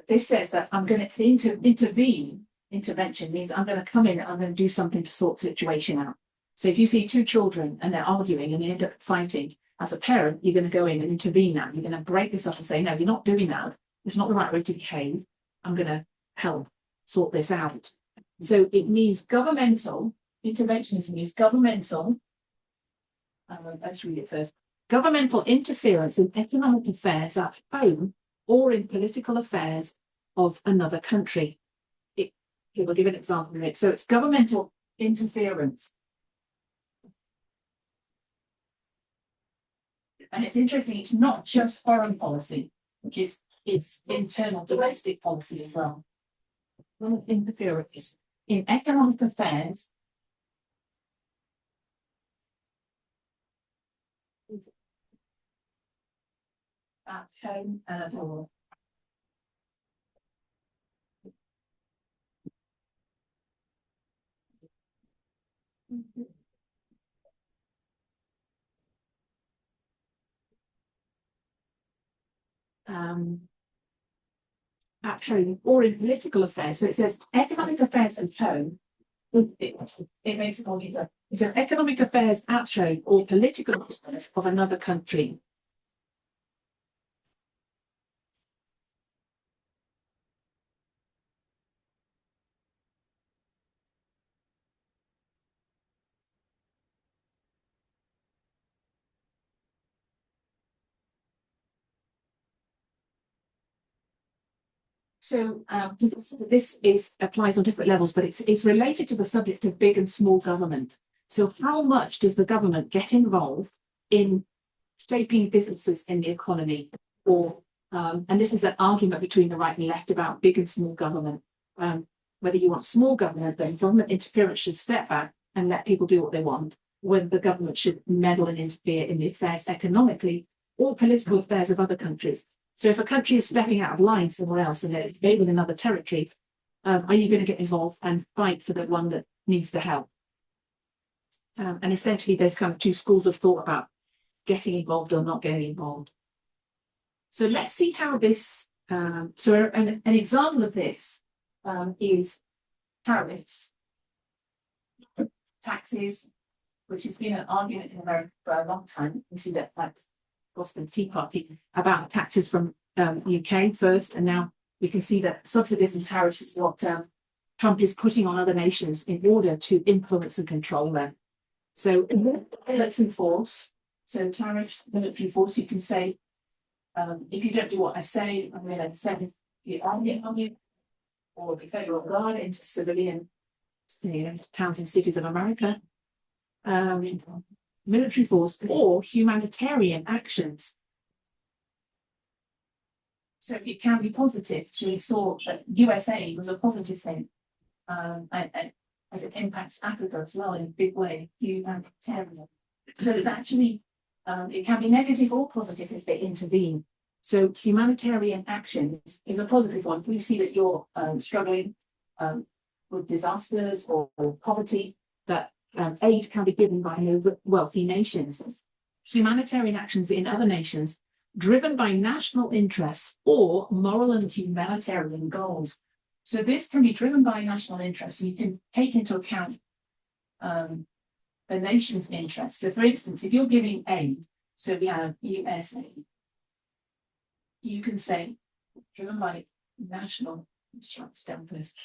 This says that I'm going to intervene. Intervention means I'm going to come in and I'm going to do something to sort the situation out. So if you see two children and they're arguing and they end up fighting, as a parent, you're going to go in and intervene now. You're going to break this up and say, no, you're not doing that. It's not the right way to behave. I'm going to help sort this out. So it means governmental interventionism is governmental. Let's read it first. Governmental interference in economic affairs at home or in political affairs of another country. We'll give an example of it. So it's governmental interference. And it's interesting, it's not just foreign policy, which is it's internal domestic policy as well. Interference in economic affairs at home and abroad. At home or in political affairs. So it says economic affairs at home. It makes it all either. It says economic affairs at home or political affairs of another country. So this applies on different levels, but it's related to the subject of big and small government. So how much does the government get involved in shaping businesses in the economy? Or and this is an argument between the right and left about big and small government. Whether you want small government, then government interference should step back and let people do what they want, whether the government should meddle and interfere in the affairs economically or political affairs of other countries. So if a country is stepping out of line somewhere else and they're invading another territory, are you going to get involved and fight for the one that needs the help? And essentially, there's kind of two schools of thought about getting involved or not getting involved. So let's see how this, so an example of this is tariffs, taxes, which has been an argument in America for a long time. We see that Boston Tea Party about taxes from UK first, and now we can see that subsidies and tariffs is what Trump is putting on other nations in order to influence and control them. So let's enforce. So tariffs, military force, you can say, if you don't do what I say, I'm going to send the army on you, or the federal guard into civilian towns and cities of America. Military force or humanitarian actions. So it can be positive. So we saw that USA was a positive thing, and as it impacts Africa as well in a big way, humanitarian. So it's actually, it can be negative or positive if they intervene. So humanitarian actions is a positive one. We see that you're struggling with disasters or poverty, that aid can be given by wealthy nations. Humanitarian actions in other nations driven by national interests or moral and humanitarian goals. So this can be driven by national interests. You can take into account the nation's interests. So for instance, if you're giving aid, so we have USA, you can say driven by national, let's write this down first,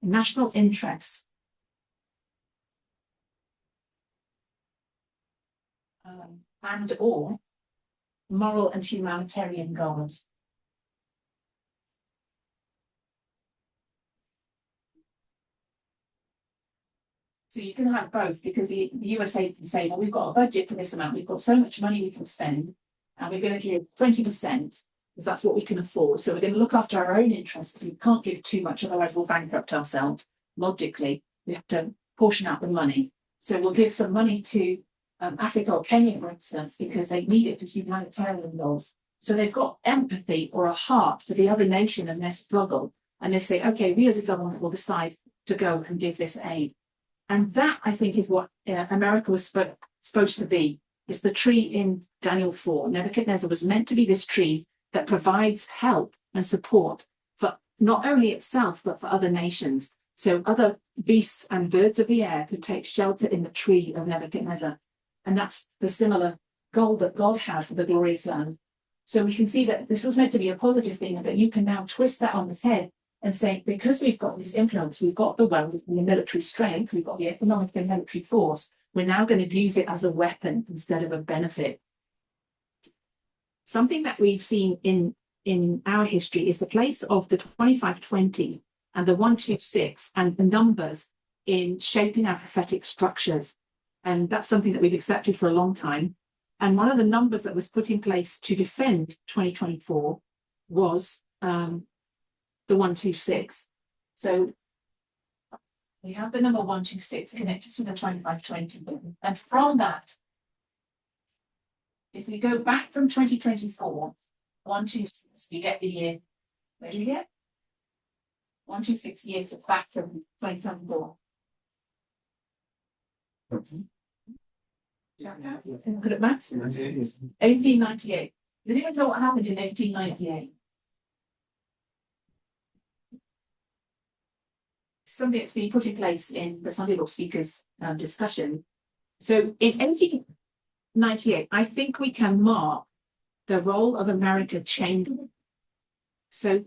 national interests. And or moral and humanitarian goals. So you can have both, because the USA can say, well, we've got a budget for this amount, we've got so much money we can spend, and we're going to give 20%, because that's what we can afford. So we're going to look after our own interests. We can't give too much, otherwise we'll bankrupt ourselves. Logically, we have to portion out the money. So we'll give some money to Africa or Kenya, for instance, because they need it for humanitarian goals. So they've got empathy or a heart for the other nation and their struggle. And they say, okay, we as a government will decide to go and give this aid. And that, I think, is what America was supposed to be. It's the tree in Daniel 4. Nebuchadnezzar was meant to be this tree that provides help and support for not only itself, but for other nations. So other beasts and birds of the air could take shelter in the tree of Nebuchadnezzar. And that's the similar goal that God had for the glorious land. So we can see that this was meant to be a positive thing, but you can now twist that on its head and say, because we've got this influence, we've got the wealth, the military strength, we've got the economic and military force, we're now going to use it as a weapon instead of a benefit. Something that we've seen in our history is the place of the 2520 and the 126 and the numbers in shaping our prophetic structures. And that's something that we've accepted for a long time. And one of the numbers that was put in place to defend 2024 was the 126. So we have the number 126 connected to the 2520. And from that, if we go back from 2024, 126, we get the year, where do we get? 126 years back from 2024. Good at maths? 1898. Did anyone know what happened in 1898? Something that's been put in place in the Sunday Law Speakers discussion. So in 1898, I think we can mark the role of America changing. So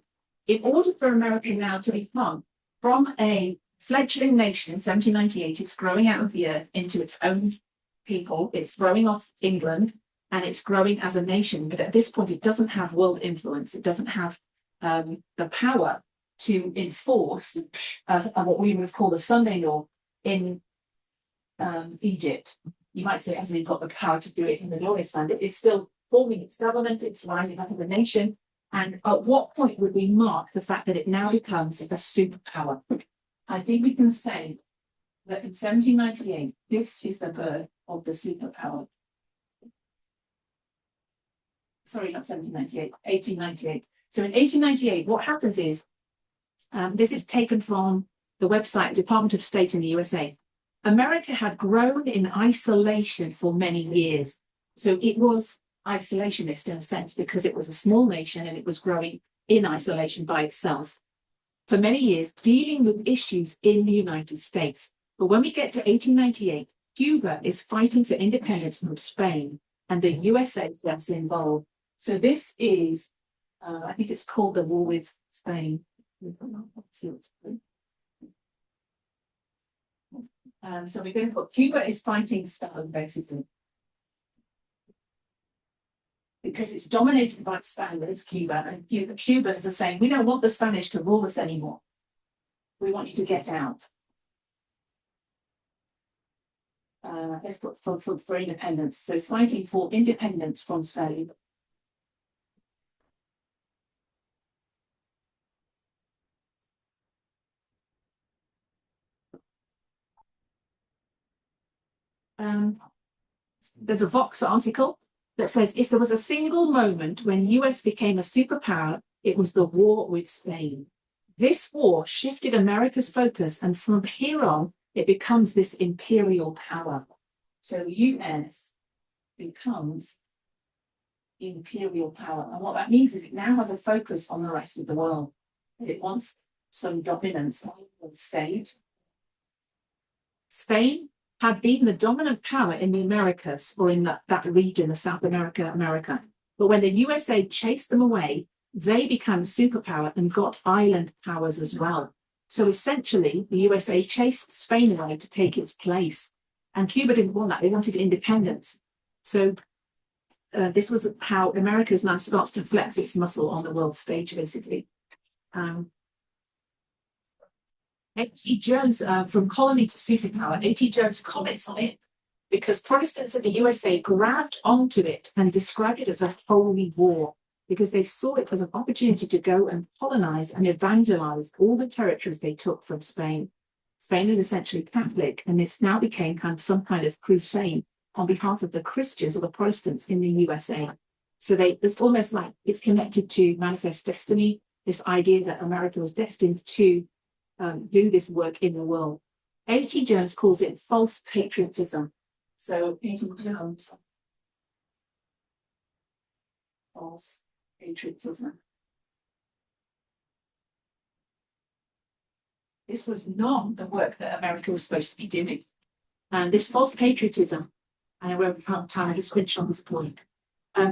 in order for America now to become from a fledgling nation in 1798, it's growing out of the earth into its own people, it's growing off England, and it's growing as a nation. But at this point, it doesn't have world influence. It doesn't have the power to enforce what we would have called a Sunday law in Egypt. You might say it hasn't got the power to do it in the glorious land. It's still forming its government, it's rising up as a nation. And at what point would we mark the fact that it now becomes a superpower? I think we can say that in 1798, this is the birth of the superpower. Sorry, not 1798, 1898. So in 1898, what happens is, this is taken from the website Department of State in the USA. America had grown in isolation for many years. So it was isolationist in a sense because it was a small nation and it was growing in isolation by itself for many years, dealing with issues in the United States. But when we get to 1898, Cuba is fighting for independence from Spain and the USA gets involved. So this is, I think it's called the War with Spain. So we're going to put Cuba is fighting Spain, basically. Because it's dominated by Spaniards, Cuba, and Cubans are saying, we don't want the Spanish to rule us anymore. We want you to get out. Let's put for independence. So it's fighting for independence from Spain. There's a Vox article that says if there was a single moment when US became a superpower, it was the war with Spain. This war shifted America's focus, and from here on, it becomes this imperial power. So US becomes imperial power. And what that means is it now has a focus on the rest of the world. It wants some dominance on the state. Spain had been the dominant power in the Americas, or in that region, the South America. But when the USA chased them away, they became a superpower and got island powers as well. So essentially, the USA chased Spain away to take its place. And Cuba didn't want that. They wanted independence. So this was how America now starts to flex its muscle on the world stage, basically. A.T. Jones, from colony to superpower, A.T. Jones comments on it because Protestants in the USA grabbed onto it and described it as a holy war because they saw it as an opportunity to go and colonize and evangelize all the territories they took from Spain. Spain was essentially Catholic, and this now became some kind of crusade on behalf of the Christians or the Protestants in the USA. So it's almost like it's connected to Manifest Destiny, this idea that America was destined to do this work in the world. A.T. Jones calls it false patriotism. So A.T. Jones, false patriotism. This was not the work that America was supposed to be doing. And this false patriotism and I won't have time to just finish on this point,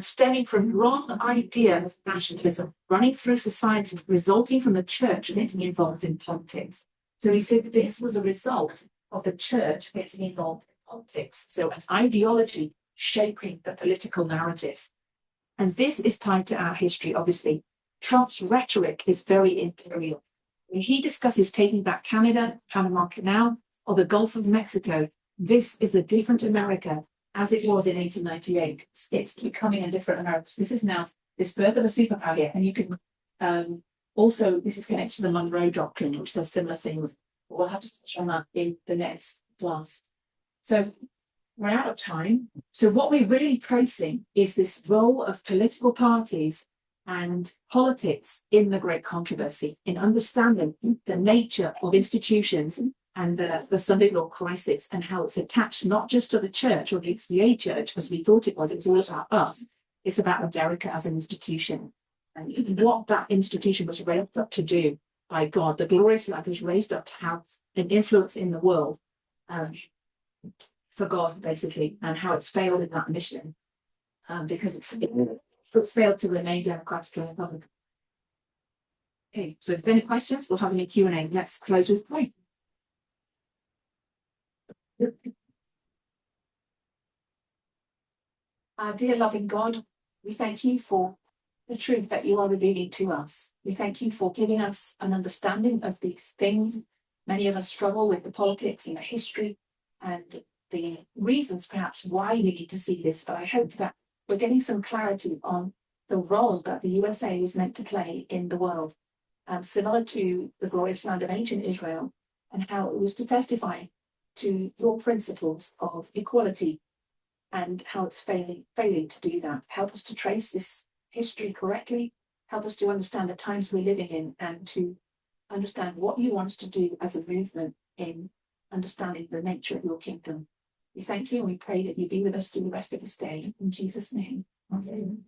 stemming from wrong idea of nationalism running through society, resulting from the church getting involved in politics. So he said this was a result of the church getting involved in politics. So an ideology shaping the political narrative. And this is tied to our history, obviously. Trump's rhetoric is very imperial. When he discusses taking back Canada, Panama Canal, or the Gulf of Mexico, this is a different America as it was in 1898. It's becoming a different America. This is now this birth of a superpower here. And you can also, this is connected to the Monroe Doctrine, which says similar things. But we'll have to touch on that in the next class. So we're out of time. So what we're really tracing is this role of political parties and politics in the Great Controversy, in understanding the nature of institutions and the Sunday law crisis, and how it's attached not just to the church or the XVA church, as we thought it was all about us. It's about America as an institution and what that institution was raised up to do by God. The glorious life was raised up to have an influence in the world for God, basically, and how it's failed in that mission because it's failed to remain democratic and republican. Okay, so if there are any questions, we'll have any Q&A. Let's close with prayer. Our dear loving God, we thank you for the truth that you are revealing to us. We thank you for giving us an understanding of these things. Many of us struggle with the politics and the history and the reasons perhaps why we need to see this, but I hope that we're getting some clarity on the role that the USA is meant to play in the world, similar to the glorious land of ancient Israel, and how it was to testify to your principles of equality and how it's failing to do that. Help us to trace this history correctly. Help us to understand the times we're living in and to understand what you want us to do as a movement in understanding the nature of your kingdom. We thank you and we pray that you be with us through the rest of this day. In Jesus' name. Amen.